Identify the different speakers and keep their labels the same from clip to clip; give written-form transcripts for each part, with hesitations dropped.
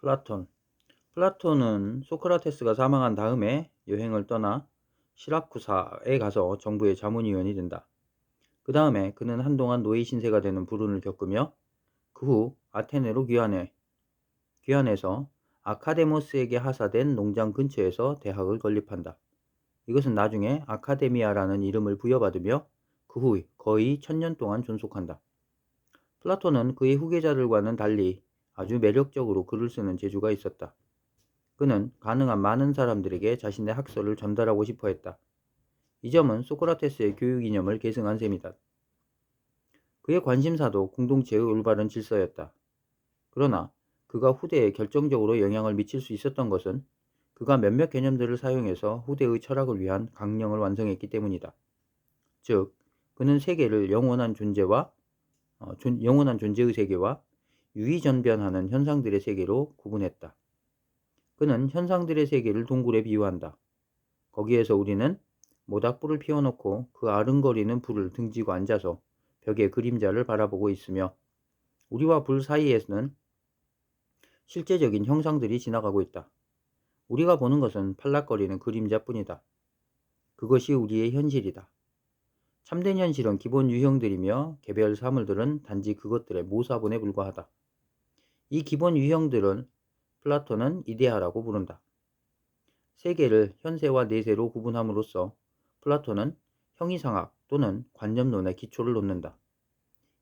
Speaker 1: 플라톤. 플라톤은 소크라테스가 사망한 다음에 여행을 떠나 시라쿠사에 가서 정부의 자문위원이 된다. 그 다음에 그는 한동안 노예 신세가 되는 불운을 겪으며 그 후 아테네로 귀환해서 아카데모스에게 하사된 농장 근처에서 대학을 건립한다. 이것은 나중에 아카데미아라는 이름을 부여받으며 그 후 거의 1000년 동안 존속한다. 플라톤은 그의 후계자들과는 달리 아주 매력적으로 글을 쓰는 재주가 있었다. 그는 가능한 많은 사람들에게 자신의 학설을 전달하고 싶어 했다. 이 점은 소크라테스의 교육 이념을 계승한 셈이다. 그의 관심사도 공동체의 올바른 질서였다. 그러나 그가 후대에 결정적으로 영향을 미칠 수 있었던 것은 그가 몇몇 개념들을 사용해서 후대의 철학을 위한 강령을 완성했기 때문이다. 즉, 그는 세계를 영원한 존재의 세계와 유의전변하는 현상들의 세계로 구분했다. 그는 현상들의 세계를 동굴에 비유한다. 거기에서 우리는 모닥불을 피워놓고 그 아른거리는 불을 등지고 앉아서 벽의 그림자를 바라보고 있으며 우리와 불 사이에는 실제적인 형상들이 지나가고 있다. 우리가 보는 것은 팔락거리는 그림자뿐이다. 그것이 우리의 현실이다. 참된 현실은 기본 유형들이며 개별 사물들은 단지 그것들의 모사본에 불과하다. 이 기본 유형들은 플라톤은 이데아라고 부른다. 세계를 현세와 내세로 구분함으로써 플라톤은 형이상학 또는 관념론의 기초를 놓는다.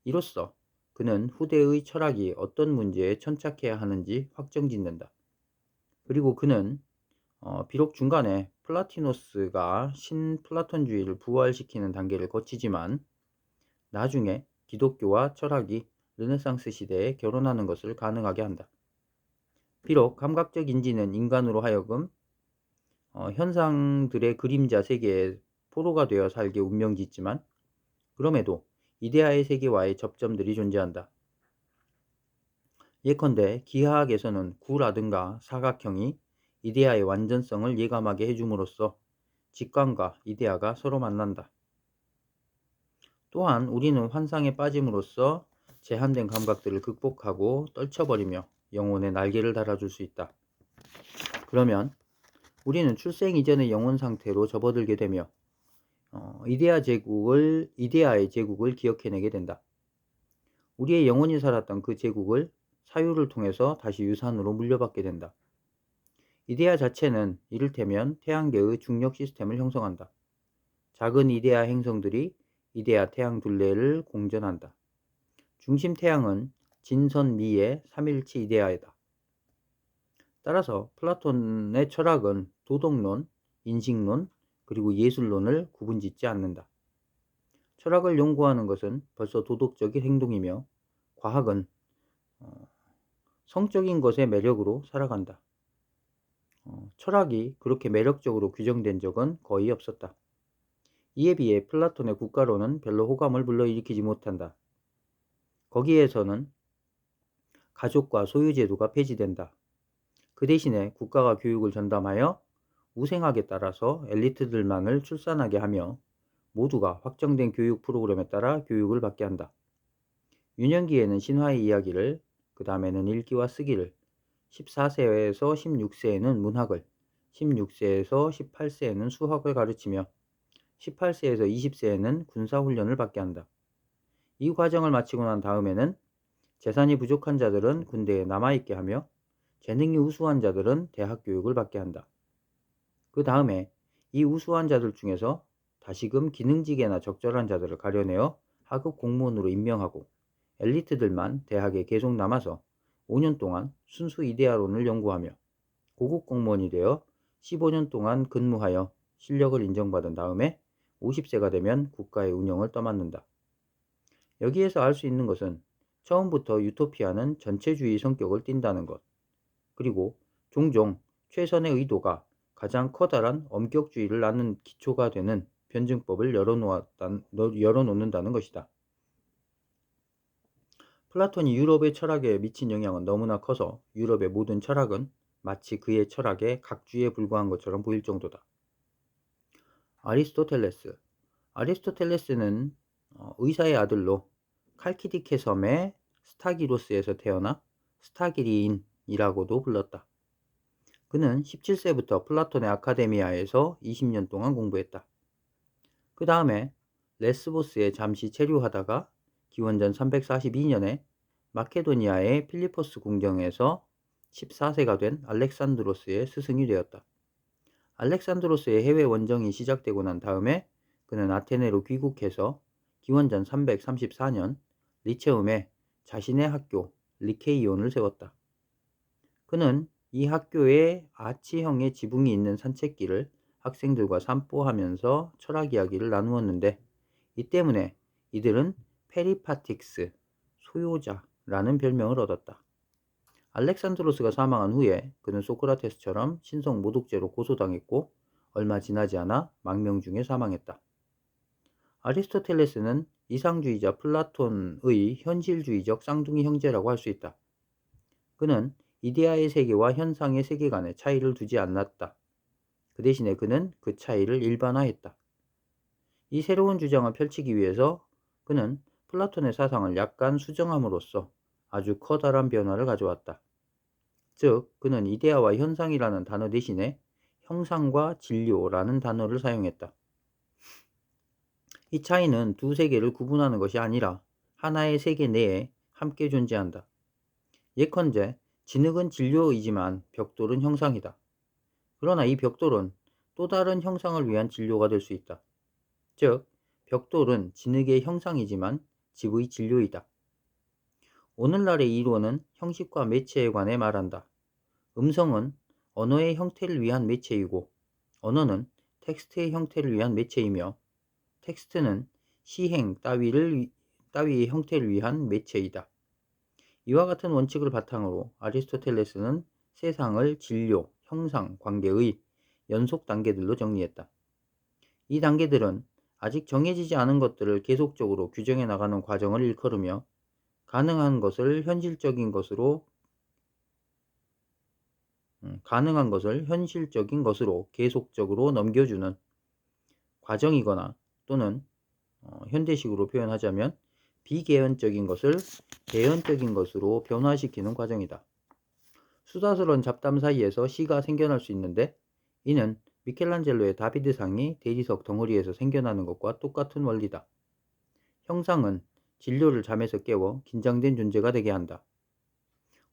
Speaker 1: 이로써 그는 후대의 철학이 어떤 문제에 천착해야 하는지 확정짓는다. 그리고 그는 비록 중간에 플라티노스가 신플라톤주의를 부활시키는 단계를 거치지만 나중에 기독교와 철학이 르네상스 시대에 결혼하는 것을 가능하게 한다. 비록 감각적 인지는 인간으로 하여금 현상들의 그림자 세계에 포로가 되어 살게 운명짓지만 그럼에도 이데아의 세계와의 접점들이 존재한다. 예컨대 기하학에서는 구라든가 사각형이 이데아의 완전성을 예감하게 해줌으로써 직관과 이데아가 서로 만난다. 또한 우리는 환상에 빠짐으로써 제한된 감각들을 극복하고 떨쳐버리며 영혼의 날개를 달아줄 수 있다. 그러면 우리는 출생 이전의 영혼 상태로 접어들게 되며 이데아의 제국을 기억해내게 된다. 우리의 영혼이 살았던 그 제국을 사유를 통해서 다시 유산으로 물려받게 된다. 이데아 자체는 이를테면 태양계의 중력 시스템을 형성한다. 작은 이데아 행성들이 이데아 태양 둘레를 공전한다. 중심 태양은 진선미의 3일치 이데아이다. 따라서 플라톤의 철학은 도덕론, 인식론, 그리고 예술론을 구분짓지 않는다. 철학을 연구하는 것은 벌써 도덕적인 행동이며 과학은 성적인 것의 매력으로 살아간다. 철학이 그렇게 매력적으로 규정된 적은 거의 없었다. 이에 비해 플라톤의 국가론은 별로 호감을 불러일으키지 못한다. 거기에서는 가족과 소유제도가 폐지된다. 그 대신에 국가가 교육을 전담하여 우생학에 따라서 엘리트들만을 출산하게 하며 모두가 확정된 교육 프로그램에 따라 교육을 받게 한다. 유년기에는 신화의 이야기를, 그 다음에는 읽기와 쓰기를, 14세에서 16세에는 문학을, 16세에서 18세에는 수학을 가르치며 18세에서 20세에는 군사훈련을 받게 한다. 이 과정을 마치고 난 다음에는 재산이 부족한 자들은 군대에 남아있게 하며 재능이 우수한 자들은 대학 교육을 받게 한다. 그 다음에 이 우수한 자들 중에서 다시금 기능직에나 적절한 자들을 가려내어 하급 공무원으로 임명하고 엘리트들만 대학에 계속 남아서 5년 동안 순수 이데아론을 연구하며 고급 공무원이 되어 15년 동안 근무하여 실력을 인정받은 다음에 50세가 되면 국가의 운영을 떠맡는다. 여기에서 알 수 있는 것은 처음부터 유토피아는 전체주의 성격을 띈다는 것, 그리고 종종 최선의 의도가 가장 커다란 엄격주의를 낳는 기초가 되는 변증법을 열어놓는다는 것이다. 플라톤이 유럽의 철학에 미친 영향은 너무나 커서 유럽의 모든 철학은 마치 그의 철학의 각주에 불과한 것처럼 보일 정도다. 아리스토텔레스는 의사의 아들로 칼키디케 섬의 스타기로스에서 태어나 스타기리인 플라톤이라고도 불렀다. 그는 17세부터 플라톤의 아카데미아에서 20년 동안 공부했다. 그 다음에 레스보스에 잠시 체류하다가 기원전 342년에 마케도니아의 필리포스 궁정에서 14세가 된 알렉산드로스의 스승이 되었다. 알렉산드로스의 해외 원정이 시작되고 난 다음에 그는 아테네로 귀국해서 기원전 334년 리체움에 자신의 학교 리케이온을 세웠다. 그는 이 학교에 아치형의 지붕이 있는 산책길을 학생들과 산보하면서 철학 이야기를 나누었는데, 이 때문에 이들은 페리파틱스, 소요자라는 별명을 얻었다. 알렉산드로스가 사망한 후에 그는 소크라테스처럼 신성 모독죄로 고소당했고 얼마 지나지 않아 망명 중에 사망했다. 아리스토텔레스는 이상주의자 플라톤의 현실주의적 쌍둥이 형제라고 할 수 있다. 그는 이데아의 세계와 현상의 세계 간에 차이를 두지 않았다. 그 대신에 그는 그 차이를 일반화했다. 이 새로운 주장을 펼치기 위해서 그는 플라톤의 사상을 약간 수정함으로써 아주 커다란 변화를 가져왔다. 즉, 그는 이데아와 현상이라는 단어 대신에 형상과 진료라는 단어를 사용했다. 이 차이는 두 세계를 구분하는 것이 아니라 하나의 세계 내에 함께 존재한다. 예컨대 진흙은 진료이지만 벽돌은 형상이다. 그러나 이 벽돌은 또 다른 형상을 위한 진료가 될 수 있다. 즉, 벽돌은 진흙의 형상이지만 집의 진료이다. 오늘날의 이론은 형식과 매체에 관해 말한다. 음성은 언어의 형태를 위한 매체이고, 언어는 텍스트의 형태를 위한 매체이며, 텍스트는 시행 따위의 형태를 위한 매체이다. 이와 같은 원칙을 바탕으로 아리스토텔레스는 세상을 진료, 형상, 관계의 연속 단계들로 정리했다. 이 단계들은 아직 정해지지 않은 것들을 계속적으로 규정해 나가는 과정을 일컬으며 가능한 것을 현실적인 것으로 계속적으로 넘겨주는 과정이거나 또는 현대식으로 표현하자면 비개연적인 것을 개연적인 것으로 변화시키는 과정이다. 수다스러운 잡담 사이에서 시가 생겨날 수 있는데, 이는 미켈란젤로의 다비드상이 대리석 덩어리에서 생겨나는 것과 똑같은 원리다. 형상은 진료를 잠에서 깨워 긴장된 존재가 되게 한다.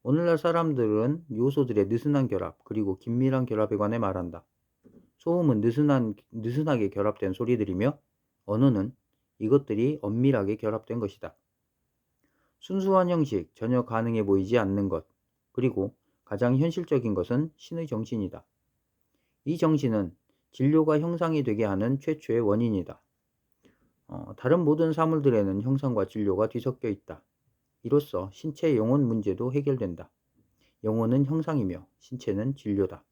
Speaker 1: 오늘날 사람들은 요소들의 느슨한 결합 그리고 긴밀한 결합에 관해 말한다. 소음은 느슨하게 결합된 소리들이며, 언어는 이것들이 엄밀하게 결합된 것이다. 순수한 형식, 전혀 가능해 보이지 않는 것, 그리고 가장 현실적인 것은 신의 정신이다. 이 정신은 진료가 형상이 되게 하는 최초의 원인이다. 다른 모든 사물들에는 형상과 진료가 뒤섞여 있다. 이로써 신체 영혼 문제도 해결된다. 영혼은 형상이며 신체는 진료다.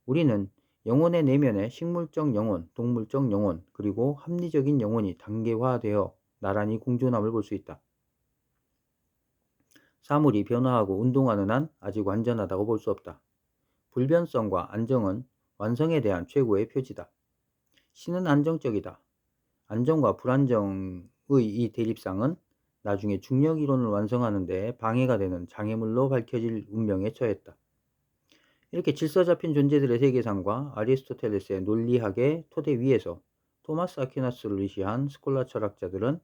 Speaker 1: 우리는 영혼의 내면에 식물적 영혼, 동물적 영혼, 그리고 합리적인 영혼이 단계화되어 나란히 공존함을 볼 수 있다. 사물이 변화하고 운동하는 한 아직 완전하다고 볼 수 없다. 불변성과 안정은 완성에 대한 최고의 표지다. 신은 안정적이다. 안정과 불안정의 이 대립상은 나중에 중력 이론을 완성하는 데 방해가 되는 장애물로 밝혀질 운명에 처했다. 이렇게 질서 잡힌 존재들의 세계상과 아리스토텔레스의 논리학의 토대 위에서 토마스 아퀴나스를 의시한 스콜라 철학자들은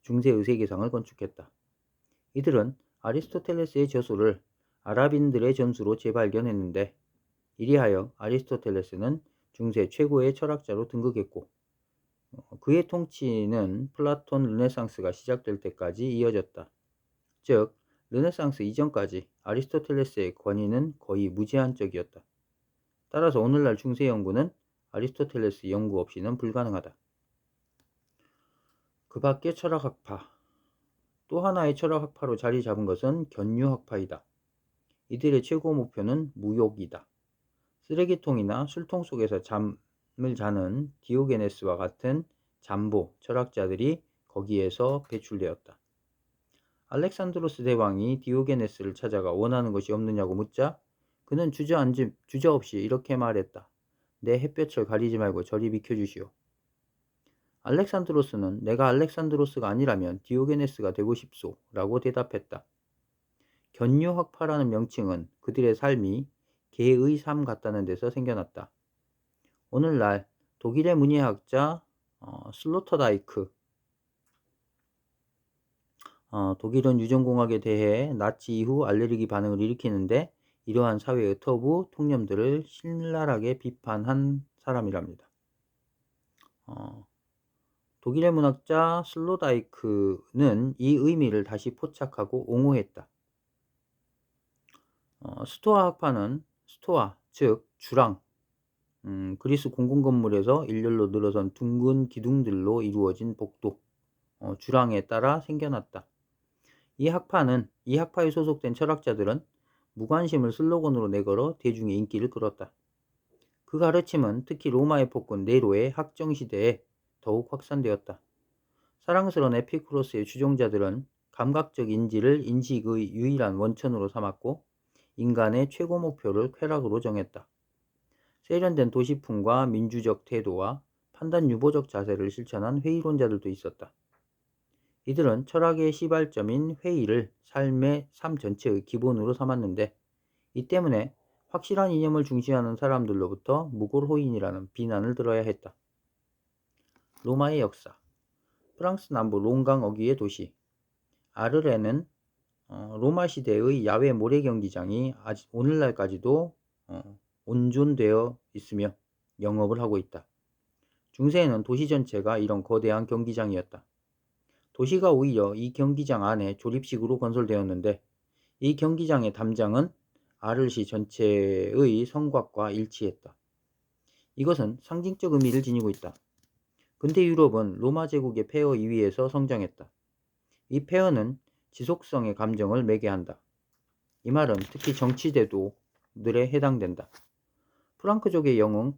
Speaker 1: 중세의 세계상을 건축했다. 이들은 아리스토텔레스의 저술을 아랍인들의 전수로 재발견했는데, 이리하여 아리스토텔레스는 중세 최고의 철학자로 등극했고, 그의 통치는 플라톤 르네상스가 시작될 때까지 이어졌다. 즉, 르네상스 이전까지 아리스토텔레스의 권위는 거의 무제한적이었다. 따라서 오늘날 중세 연구는 아리스토텔레스 연구 없이는 불가능하다. 그 밖의 철학학파, 또 하나의 철학학파로 자리 잡은 것은 견유학파이다. 이들의 최고 목표는 무욕이다. 쓰레기통이나 술통 속에서 잠을 자는 디오게네스와 같은 잠보 철학자들이 거기에서 배출되었다. 알렉산드로스 대왕이 디오게네스를 찾아가 원하는 것이 없느냐고 묻자 그는 주저없이 이렇게 말했다. 내 햇볕을 가리지 말고 저리 비켜주시오. 알렉산드로스는 내가 알렉산드로스가 아니라면 디오게네스가 되고 싶소 라고 대답했다. 견유학파라는 명칭은 그들의 삶이 개의 삶 같다는 데서 생겨났다. 오늘날 독일의 문예학자 슬로터다이크, 독일은 유전공학에 대해 나치 이후 알레르기 반응을 일으키는데 이러한 사회의 터부 통념들을 신랄하게 비판한 사람이랍니다. 독일의 문학자 슬로다이크는 이 의미를 다시 포착하고 옹호했다. 스토아 학파는 스토아, 즉 주랑, 그리스 공공건물에서 일렬로 늘어선 둥근 기둥들로 이루어진 복도, 주랑에 따라 생겨났다. 이 학파에 소속된 철학자들은 무관심을 슬로건으로 내걸어 대중의 인기를 끌었다. 그 가르침은 특히 로마의 폭군 네로의 학정 시대에 더욱 확산되었다. 사랑스러운 에피쿠로스의 추종자들은 감각적 인지를 인식의 유일한 원천으로 삼았고 인간의 최고 목표를 쾌락으로 정했다. 세련된 도시풍과 민주적 태도와 판단 유보적 자세를 실천한 회의론자들도 있었다. 이들은 철학의 시발점인 회의를 삶 전체의 기본으로 삼았는데 이 때문에 확실한 이념을 중시하는 사람들로부터 무골호인이라는 비난을 들어야 했다. 로마의 역사. 프랑스 남부 롱강 어귀의 도시 아르레는 로마 시대의 야외 모래 경기장이 아직 오늘날까지도 온존되어 있으며 영업을 하고 있다. 중세에는 도시 전체가 이런 거대한 경기장이었다. 도시가 오히려 이 경기장 안에 조립식으로 건설되었는데 이 경기장의 담장은 아르시 전체의 성곽과 일치했다. 이것은 상징적 의미를 지니고 있다. 근대 유럽은 로마 제국의 폐허 이위에서 성장했다. 이 폐허는 지속성의 감정을 매개한다. 이 말은 특히 정치제도들에 해당된다. 프랑크족의 영웅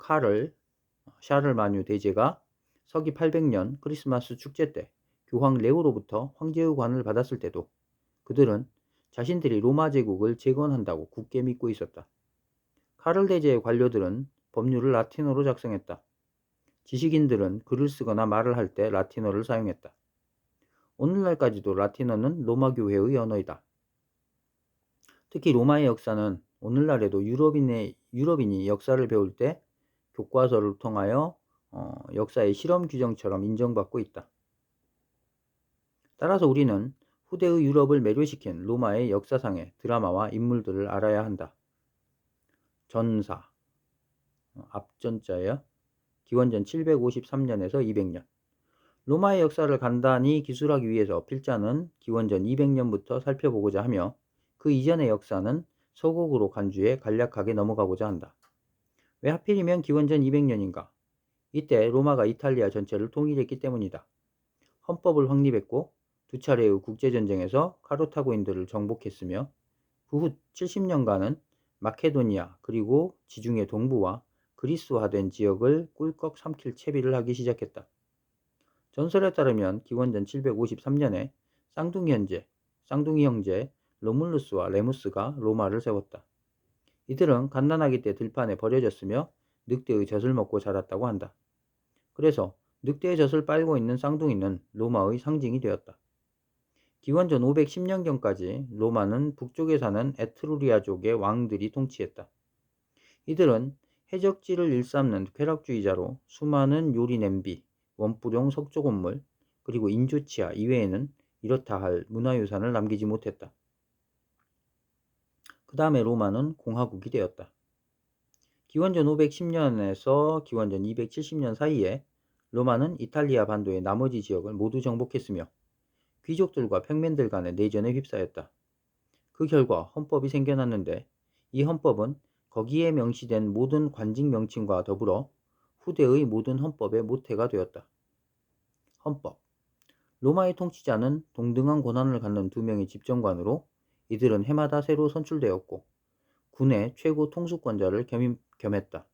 Speaker 1: 샤를마뉴 대제가 서기 800년 크리스마스 축제 때 교황 레오로부터 황제의 관을 받았을 때도 그들은 자신들이 로마 제국을 재건한다고 굳게 믿고 있었다. 카를 대제의 관료들은 법률을 라틴어로 작성했다. 지식인들은 글을 쓰거나 말을 할 때 라틴어를 사용했다. 오늘날까지도 라틴어는 로마 교회의 언어이다. 특히 로마의 역사는 오늘날에도 유럽인이 역사를 배울 때 교과서를 통하여 역사의 실험 규정처럼 인정받고 있다. 따라서 우리는 후대의 유럽을 매료시킨 로마의 역사상의 드라마와 인물들을 알아야 한다. 전사, 앞전자예요. 기원전 753년에서 200년. 로마의 역사를 간단히 기술하기 위해서 필자는 기원전 200년부터 살펴보고자 하며 그 이전의 역사는 서곡으로 간주해 간략하게 넘어가고자 한다. 왜 하필이면 기원전 200년인가? 이때 로마가 이탈리아 전체를 통일했기 때문이다. 헌법을 확립했고 두 차례의 국제전쟁에서 카르타고인들을 정복했으며 그 후 70년간은 마케도니아 그리고 지중해 동부와 그리스화된 지역을 꿀꺽 삼킬 채비를 하기 시작했다. 전설에 따르면 기원전 753년에 쌍둥이 형제 로물루스와 레무스가 로마를 세웠다. 이들은 갓난아기 때 들판에 버려졌으며 늑대의 젖을 먹고 자랐다고 한다. 그래서 늑대의 젖을 빨고 있는 쌍둥이는 로마의 상징이 되었다. 기원전 510년경까지 로마는 북쪽에 사는 에트루리아족의 왕들이 통치했다. 이들은 해적지를 일삼는 쾌락주의자로 수많은 요리 냄비, 원뿔용 석조 건물, 그리고 인조치아 이외에는 이렇다 할 문화유산을 남기지 못했다. 그 다음에 로마는 공화국이 되었다. 기원전 510년에서 기원전 270년 사이에 로마는 이탈리아 반도의 나머지 지역을 모두 정복했으며 귀족들과 평민들 간의 내전에 휩싸였다. 그 결과 헌법이 생겨났는데 이 헌법은 거기에 명시된 모든 관직 명칭과 더불어 후대의 모든 헌법의 모태가 되었다. 헌법. 로마의 통치자는 동등한 권한을 갖는 두 명의 집정관으로 이들은 해마다 새로 선출되었고 군의 최고 통수권자를 겸했다.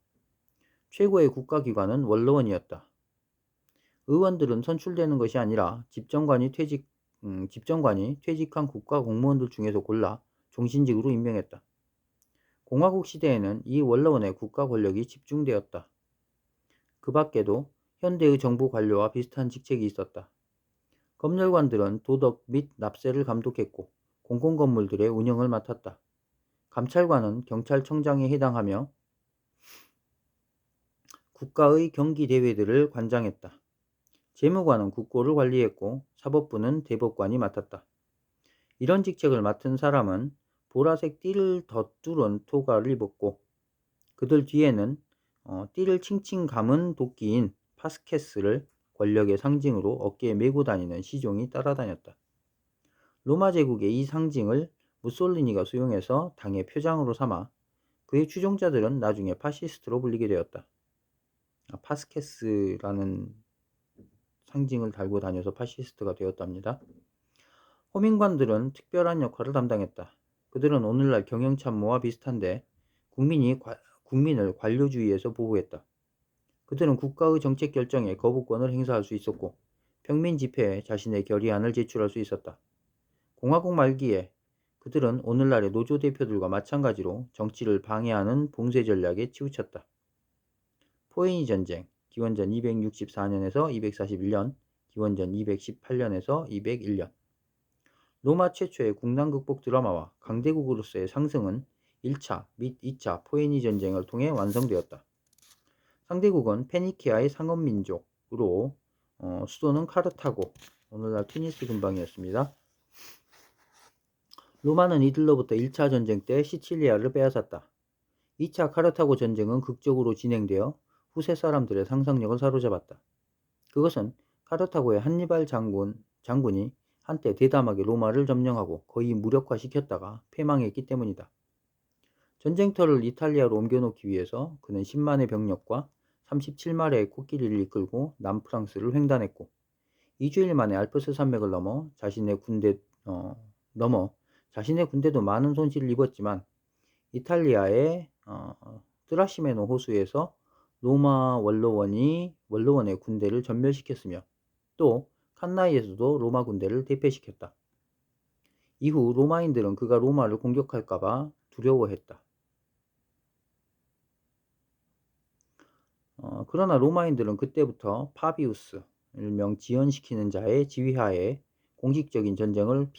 Speaker 1: 최고의 국가기관은 원로원이었다. 의원들은 선출되는 것이 아니라 집정관이 퇴직한 국가 공무원들 중에서 골라 종신직으로 임명했다. 공화국 시대에는 이 원로원의 국가 권력이 집중되었다. 그 밖에도 현대의 정부 관료와 비슷한 직책이 있었다. 검열관들은 도덕 및 납세를 감독했고 공공건물들의 운영을 맡았다. 감찰관은 경찰청장에 해당하며 국가의 경기대회들을 관장했다. 재무관은 국고를 관리했고 사법부는 대법관이 맡았다. 이런 직책을 맡은 사람은 보라색 띠를 덧두른 토가를 입었고 그들 뒤에는 띠를 칭칭 감은 도끼인 파스케스를 권력의 상징으로 어깨에 메고 다니는 시종이 따라다녔다. 로마 제국의 이 상징을 무솔리니가 수용해서 당의 표장으로 삼아 그의 추종자들은 나중에 파시스트로 불리게 되었다. 파스케스라는 상징을 달고 다녀서 파시스트가 되었답니다. 호민관들은 특별한 역할을 담당했다. 그들은 오늘날 경영참모와 비슷한데 국민을 관료주의에서 보호했다. 그들은 국가의 정책 결정에 거부권을 행사할 수 있었고 평민 집회에 자신의 결의안을 제출할 수 있었다. 공화국 말기에 그들은 오늘날의 노조 대표들과 마찬가지로 정치를 방해하는 봉쇄 전략에 치우쳤다. 포에니 전쟁, 기원전 264년에서 241년, 기원전 218년에서 201년. 로마 최초의 국난 극복 드라마와 강대국으로서의 상승은 1차 및 2차 포에니 전쟁을 통해 완성되었다. 상대국은 페니키아의 상업민족으로 수도는 카르타고, 오늘날 투니스 근방이었습니다. 로마는 이들로부터 1차 전쟁 때 시칠리아를 빼앗았다. 2차 카르타고 전쟁은 극적으로 진행되어 후세 사람들의 상상력을 사로잡았다. 그것은 카르타고의 한니발 장군이 한때 대담하게 로마를 점령하고 거의 무력화시켰다가 패망했기 때문이다. 전쟁터를 이탈리아로 옮겨놓기 위해서 그는 10만의 병력과 37마리의 코끼리를 이끌고 남프랑스를 횡단했고 2주일 만에 알프스 산맥을 넘어 자신의 군대도 많은 손실을 입었지만 이탈리아의 트라시메노 호수에서 로마 원로원의 군대를 전멸시켰으며 또 칸나이에서도 로마 군대를 대패시켰다. 이후 로마인들은 그가 로마를 공격할까봐 두려워했다. 그러나 로마인들은 그때부터 파비우스, 일명 지연시키는 자의 지휘하에 공식적인 전쟁을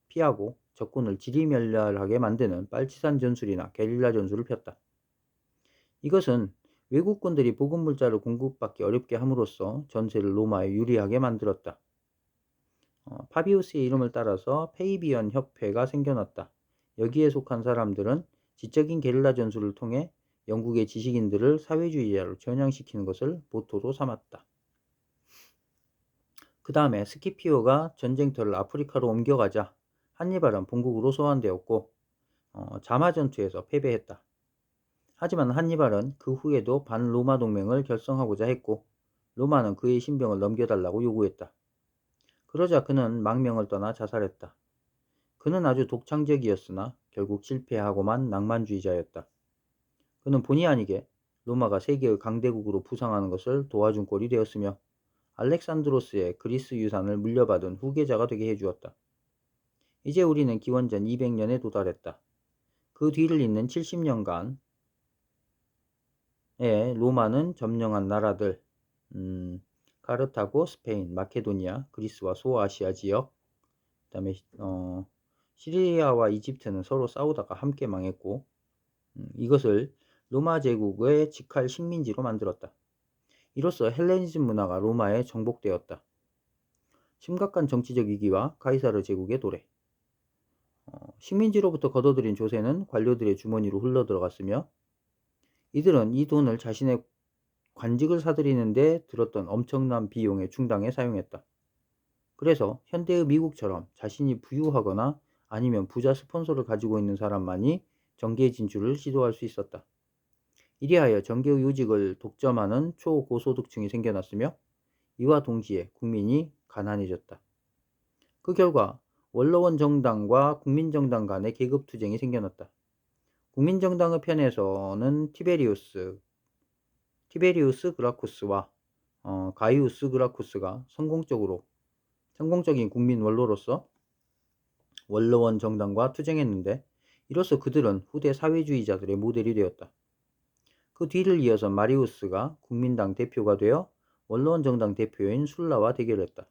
Speaker 1: 피하고 적군을 지리멸렬하게 만드는 빨치산 전술이나 게릴라 전술을 폈다. 이것은 외국군들이 보급물자를 공급받기 어렵게 함으로써 전세를 로마에 유리하게 만들었다. 파비우스의 이름을 따라서 페이비언 협회가 생겨났다. 여기에 속한 사람들은 지적인 게릴라 전술을 통해 영국의 지식인들을 사회주의자로 전향시키는 것을 모토로 삼았다. 그 다음에 스키피오가 전쟁터를 아프리카로 옮겨가자 한니발은 본국으로 소환되었고 자마 전투에서 패배했다. 하지만 한니발은 그 후에도 반로마 동맹을 결성하고자 했고 로마는 그의 신병을 넘겨달라고 요구했다. 그러자 그는 망명을 떠나 자살했다. 그는 아주 독창적이었으나 결국 실패하고만 낭만주의자였다. 그는 본의 아니게 로마가 세계의 강대국으로 부상하는 것을 도와준 꼴이 되었으며 알렉산드로스의 그리스 유산을 물려받은 후계자가 되게 해주었다. 이제 우리는 기원전 200년에 도달했다. 그 뒤를 잇는 70년간에 로마는 점령한 나라들, 카르타고, 스페인, 마케도니아, 그리스와 소아시아 지역, 그 다음에 시리아와 이집트는 서로 싸우다가 함께 망했고 이것을 로마 제국의 직할 식민지로 만들었다. 이로써 헬레니즘 문화가 로마에 정복되었다. 심각한 정치적 위기와 카이사르 제국의 도래. 식민지로부터 걷어들인 조세는 관료들의 주머니로 흘러들어갔으며 이들은 이 돈을 자신의 관직을 사들이는 데 들었던 엄청난 비용의 충당에 사용했다. 그래서 현대의 미국처럼 자신이 부유하거나 아니면 부자 스폰서를 가지고 있는 사람만이 정계에 진출을 시도할 수 있었다. 이리하여 정계의 요직을 독점하는 초고소득층이 생겨났으며 이와 동시에 국민이 가난해졌다. 그 결과 원로원 정당과 국민정당 간의 계급투쟁이 생겨났다. 국민정당의 편에서는 티베리우스 그라쿠스와 가이우스 그라쿠스가 성공적인 국민 원로로서 원로원 정당과 투쟁했는데 이로써 그들은 후대 사회주의자들의 모델이 되었다. 그 뒤를 이어서 마리우스가 국민당 대표가 되어 원로원 정당 대표인 술라와 대결했다.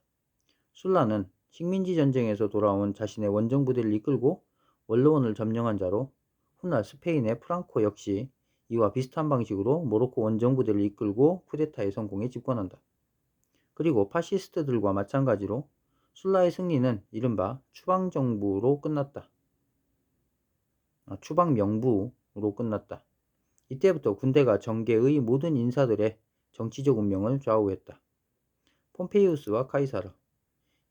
Speaker 1: 술라는 식민지 전쟁에서 돌아온 자신의 원정 부대를 이끌고 원로원을 점령한 자로, 훗날 스페인의 프랑코 역시 이와 비슷한 방식으로 모로코 원정 부대를 이끌고 쿠데타에 성공해 집권한다. 그리고 파시스트들과 마찬가지로 술라의 승리는 이른바 추방정부로 끝났다. 추방명부로 끝났다. 이때부터 군대가 정계의 모든 인사들의 정치적 운명을 좌우했다. 폼페이우스와 카이사르.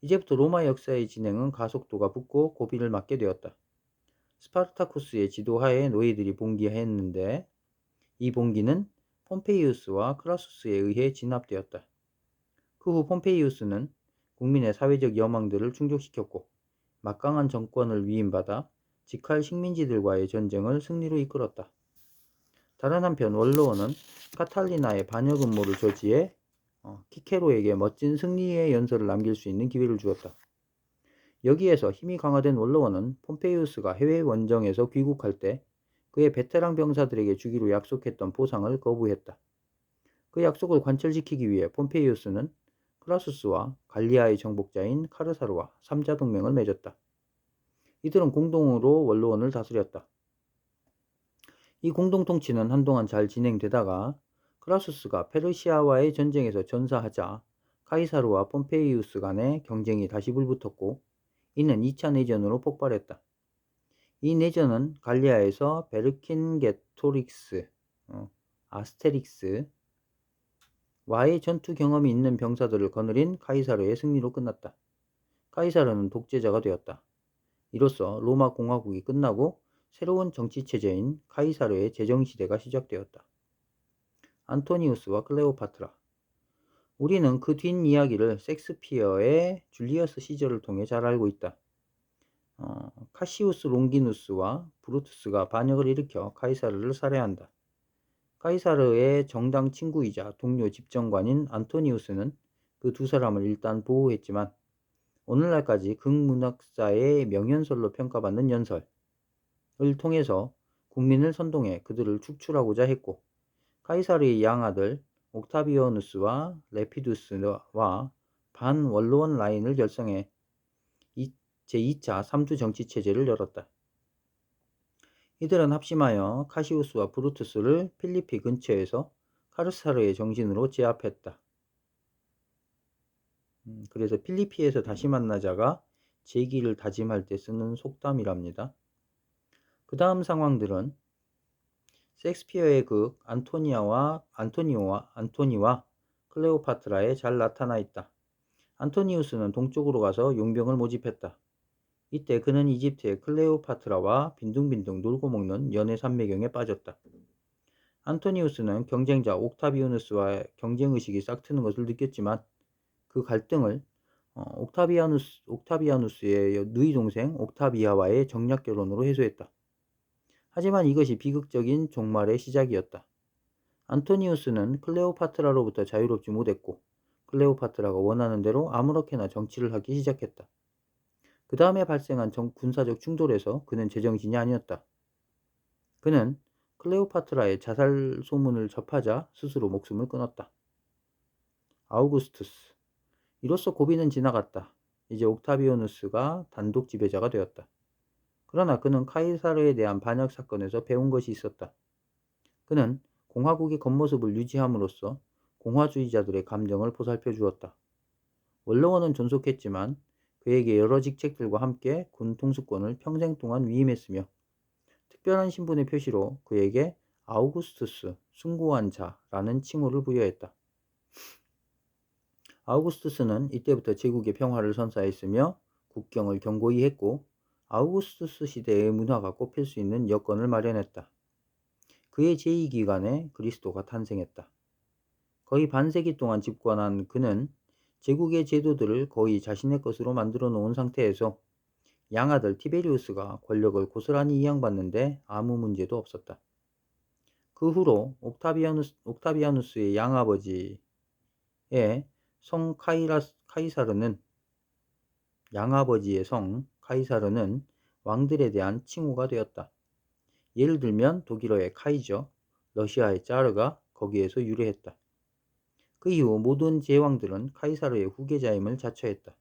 Speaker 1: 이제부터 로마 역사의 진행은 가속도가 붙고 고비를 맞게 되었다. 스파르타쿠스의 지도하에 노예들이 봉기했는데 이 봉기는 폼페이우스와 크라수스에 의해 진압되었다. 그 후 폼페이우스는 국민의 사회적 여망들을 충족시켰고 막강한 정권을 위임받아 직할 식민지들과의 전쟁을 승리로 이끌었다. 다른 한편 원로원은 카탈리나의 반역 음모를 저지해 키케로에게 멋진 승리의 연설을 남길 수 있는 기회를 주었다. 여기에서 힘이 강화된 원로원은 폼페이우스가 해외 원정에서 귀국할 때 그의 베테랑 병사들에게 주기로 약속했던 보상을 거부했다. 그 약속을 관철시키기 위해 폼페이우스는 크라수스와 갈리아의 정복자인 카르사르와 3자 동맹을 맺었다. 이들은 공동으로 원로원을 다스렸다. 이 공동통치는 한동안 잘 진행되다가 크라수스가 페르시아와의 전쟁에서 전사하자 카이사르와 폼페이우스 간의 경쟁이 다시 불붙었고 이는 2차 내전으로 폭발했다. 이 내전은 갈리아에서 베르킨게토릭스, 아스테릭스 와의 전투 경험이 있는 병사들을 거느린 카이사르의 승리로 끝났다. 카이사르는 독재자가 되었다. 이로써 로마 공화국이 끝나고 새로운 정치체제인 카이사르의 제정시대가 시작되었다. 안토니우스와 클레오파트라. 우리는 그 뒷이야기를 섹스피어의 줄리어스 시저를 통해 잘 알고 있다. 카시우스 롱기누스와 브루투스가 반역을 일으켜 카이사르를 살해한다. 카이사르의 정당 친구이자 동료 집정관인 안토니우스는 그 두 사람을 일단 보호했지만 오늘날까지 극문학사의 명연설로 평가받는 연설을 통해서 국민을 선동해 그들을 축출하고자 했고 카이사르의 양아들 옥타비아누스와 레피두스와 반원로원 라인을 결성해 제2차 삼두 정치체제를 열었다. 이들은 합심하여 카시우스와 브루투스를 필리피 근처에서 카르사르의 정신으로 제압했다. 그래서 필리피에서 다시 만나자가 재기를 다짐할 때 쓰는 속담이랍니다. 그 다음 상황들은 셰익스피어의 극 안토니와 클레오파트라에 잘 나타나 있다. 안토니우스는 동쪽으로 가서 용병을 모집했다. 이때 그는 이집트의 클레오파트라와 빈둥빈둥 놀고 먹는 연애 산매경에 빠졌다. 안토니우스는 경쟁자 옥타비아누스와의 경쟁의식이 싹트는 것을 느꼈지만 그 갈등을 옥타비아누스의 누이 동생 옥타비아와의 정략 결혼으로 해소했다. 하지만 이것이 비극적인 종말의 시작이었다. 안토니우스는 클레오파트라로부터 자유롭지 못했고 클레오파트라가 원하는 대로 아무렇게나 정치를 하기 시작했다. 그 다음에 발생한 군사적 충돌에서 그는 제정신이 아니었다. 그는 클레오파트라의 자살 소문을 접하자 스스로 목숨을 끊었다. 아우구스투스. 이로써 고비는 지나갔다. 이제 옥타비아누스가 단독 지배자가 되었다. 그러나 그는 카이사르에 대한 반역 사건에서 배운 것이 있었다. 그는 공화국의 겉모습을 유지함으로써 공화주의자들의 감정을 보살펴 주었다. 원로원은 존속했지만 그에게 여러 직책들과 함께 군 통수권을 평생 동안 위임했으며 특별한 신분의 표시로 그에게 아우구스투스, 숭고한 자라는 칭호를 부여했다. 아우구스투스는 이때부터 제국의 평화를 선사했으며 국경을 견고히 했고 아우구스투스 시대의 문화가 꼽힐 수 있는 여건을 마련했다. 그의 제2기간에 그리스도가 탄생했다. 거의 반세기 동안 집권한 그는 제국의 제도들을 거의 자신의 것으로 만들어 놓은 상태에서 양아들 티베리우스가 권력을 고스란히 이양받는데 아무 문제도 없었다. 그 후로 옥타비아누스의 양아버지의 성 카이사르는 왕들에 대한 칭호가 되었다. 예를 들면 독일어의 카이저, 러시아의 짜르가 거기에서 유래했다. 그 이후 모든 제왕들은 카이사르의 후계자임을 자처했다.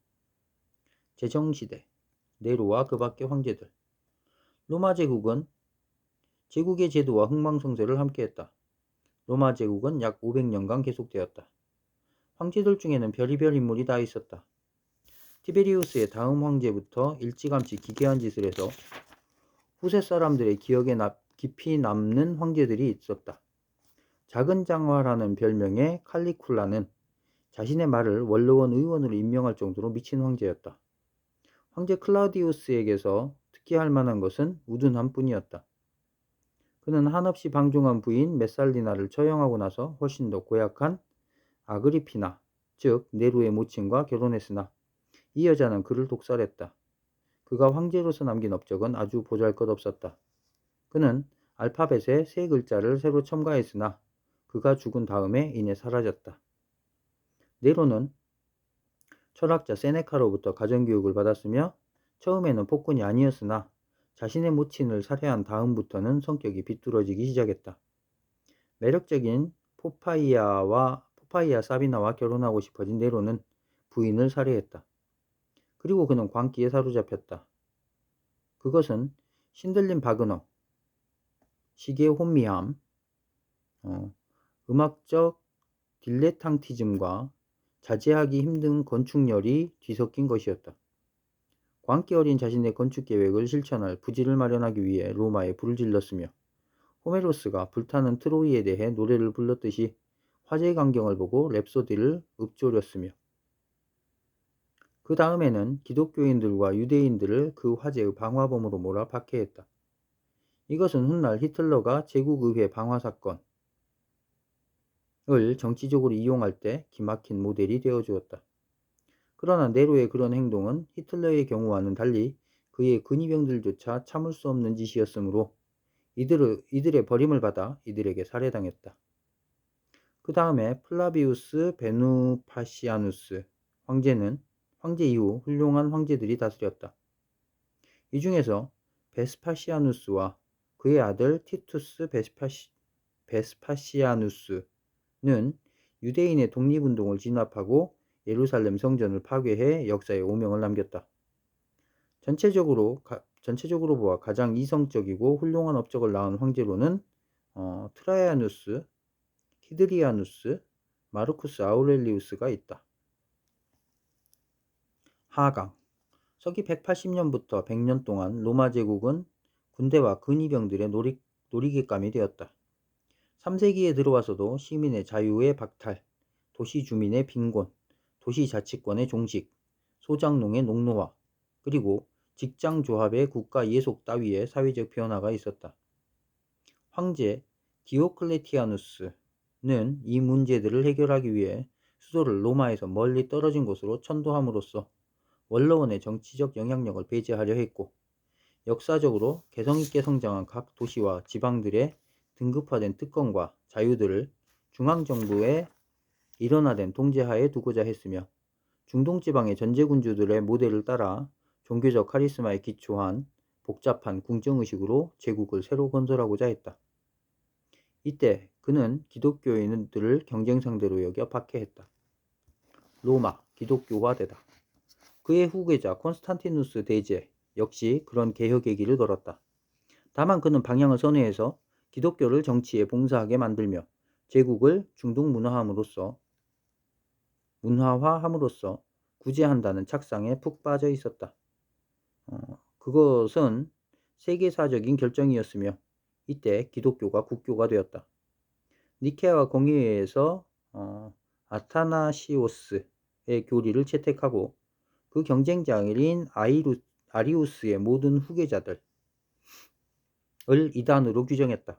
Speaker 1: 제정시대 네로와 그 밖의 황제들. 로마 제국은 제국의 제도와 흥망성쇠를 함께했다. 로마 제국은 약 500년간 계속되었다. 황제들 중에는 별의별 인물이 다 있었다. 티베리우스의 다음 황제부터 일찌감치 기괴한 짓을 해서 후세 사람들의 기억에 깊이 남는 황제들이 있었다. 작은 장화라는 별명의 칼리쿨라는 자신의 말을 원로원 의원으로 임명할 정도로 미친 황제였다. 황제 클라우디우스에게서 특기할 만한 것은 우둔함 뿐이었다. 그는 한없이 방종한 부인 메살리나를 처형하고 나서 훨씬 더 고약한 아그리피나, 즉 네로의 모친과 결혼했으나 이 여자는 그를 독살했다. 그가 황제로서 남긴 업적은 아주 보잘것없었다. 그는 알파벳의 세 글자를 새로 첨가했으나 그가 죽은 다음에 이내 사라졌다. 네로는 철학자 세네카로부터 가정교육을 받았으며 처음에는 폭군이 아니었으나 자신의 모친을 살해한 다음부터는 성격이 비뚤어지기 시작했다. 매력적인 포파이아 사비나와 결혼하고 싶어진 네로는 부인을 살해했다. 그리고 그는 광기에 사로잡혔다. 그것은 신들린 바그너, 시계 혼미함, 음악적 딜레탕티즘과 자제하기 힘든 건축열이 뒤섞인 것이었다. 광기 어린 자신의 건축 계획을 실천할 부지를 마련하기 위해 로마에 불을 질렀으며 호메로스가 불타는 트로이에 대해 노래를 불렀듯이 화제의 광경을 보고 랩소디를 읊조렸으며 그 다음에는 기독교인들과 유대인들을 그 화제의 방화범으로 몰아 박해했다. 이것은 훗날 히틀러가 제국의회 방화 사건을 정치적으로 이용할 때 기막힌 모델이 되어주었다. 그러나 네로의 그런 행동은 히틀러의 경우와는 달리 그의 근위병들조차 참을 수 없는 짓이었으므로 이들의 버림을 받아 이들에게 살해당했다. 그 다음에 플라비우스 베누파시아누스 황제 이후 훌륭한 황제들이 다스렸다. 이 중에서 베스파시아누스와 그의 아들 티투스 베스파시아누스는 유대인의 독립운동을 진압하고 예루살렘 성전을 파괴해 역사에 오명을 남겼다. 전체적으로 보아 가장 이성적이고 훌륭한 업적을 낳은 황제로는 트라이아누스, 히드리아누스, 마르쿠스 아우렐리우스가 있다. 하강 서기 180년부터 100년 동안 로마 제국은 군대와 근위병들의 놀이객감이 되었다. 3세기에 들어와서도 시민의 자유의 박탈, 도시 주민의 빈곤, 도시 자치권의 종식, 소작농의 농노화, 그리고 직장 조합의 국가 예속 따위의 사회적 변화가 있었다. 황제 디오클레티아누스는 이 문제들을 해결하기 위해 수도를 로마에서 멀리 떨어진 곳으로 천도함으로써 원로원의 정치적 영향력을 배제하려 했고, 역사적으로 개성있게 성장한 각 도시와 지방들의 등급화된 특권과 자유들을 중앙정부의 일원화된 통제하에 두고자 했으며, 중동지방의 전제군주들의 모델을 따라 종교적 카리스마에 기초한 복잡한 궁정의식으로 제국을 새로 건설하고자 했다. 이때 그는 기독교인들을 경쟁 상대로 여겨 박해했다. 로마 기독교화되다. 그의 후계자 콘스탄티누스 대제 역시 그런 개혁의 길을 걸었다. 다만 그는 방향을 선회해서 기독교를 정치에 봉사하게 만들며 제국을 중동 문화화함으로써 구제한다는 착상에 푹 빠져 있었다. 그것은 세계사적인 결정이었으며 이때 기독교가 국교가 되었다. 니케아 공의회에서 아타나시오스의 교리를 채택하고 그 경쟁자인 아리우스의 모든 후계자들을 이단으로 규정했다.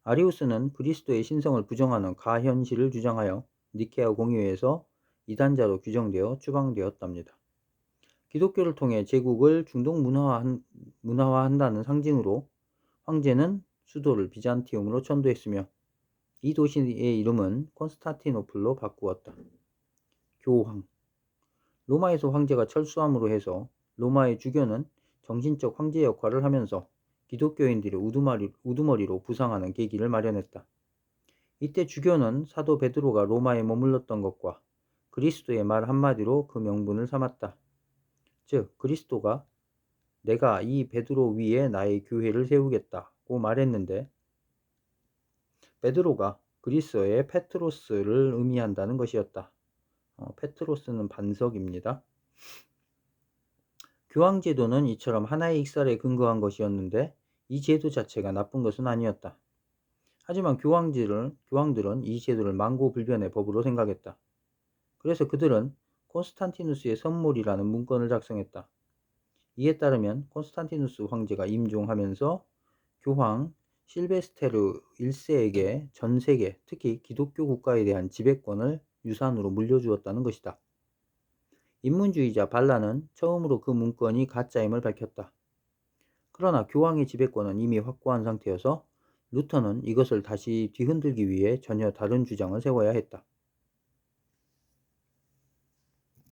Speaker 1: 아리우스는 그리스도의 신성을 부정하는 가현실을 주장하여 니케아 공의회에서 이단자로 규정되어 추방되었답니다. 기독교를 통해 제국을 중동 문화화한다는 상징으로 황제는 수도를 비잔티움으로 천도했으며 이 도시의 이름은 콘스탄티노플로 바꾸었다. 교황 로마에서 황제가 철수함으로 해서 로마의 주교는 정신적 황제 역할을 하면서 기독교인들의 우두머리로 부상하는 계기를 마련했다. 이때 주교는 사도 베드로가 로마에 머물렀던 것과 그리스도의 말 한마디로 그 명분을 삼았다. 즉 그리스도가 내가 이 베드로 위에 나의 교회를 세우겠다고 말했는데 베드로가 그리스어의 페트로스를 의미한다는 것이었다. 페트로스는 반석입니다. 교황제도는 이처럼 하나의 익살에 근거한 것이었는데 이 제도 자체가 나쁜 것은 아니었다. 하지만 교황들은 이 제도를 만고불변의 법으로 생각했다. 그래서 그들은 콘스탄티누스의 선물이라는 문건을 작성했다. 이에 따르면 콘스탄티누스 황제가 임종하면서 교황 실베스테르 1세에게 전 세계, 특히 기독교 국가에 대한 지배권을 유산으로 물려주었다는 것이다. 인문주의자 발라는 처음으로 그 문건이 가짜임을 밝혔다. 그러나 교황의 지배권은 이미 확고한 상태여서 루터는 이것을 다시 뒤흔들기 위해 전혀 다른 주장을 세워야 했다.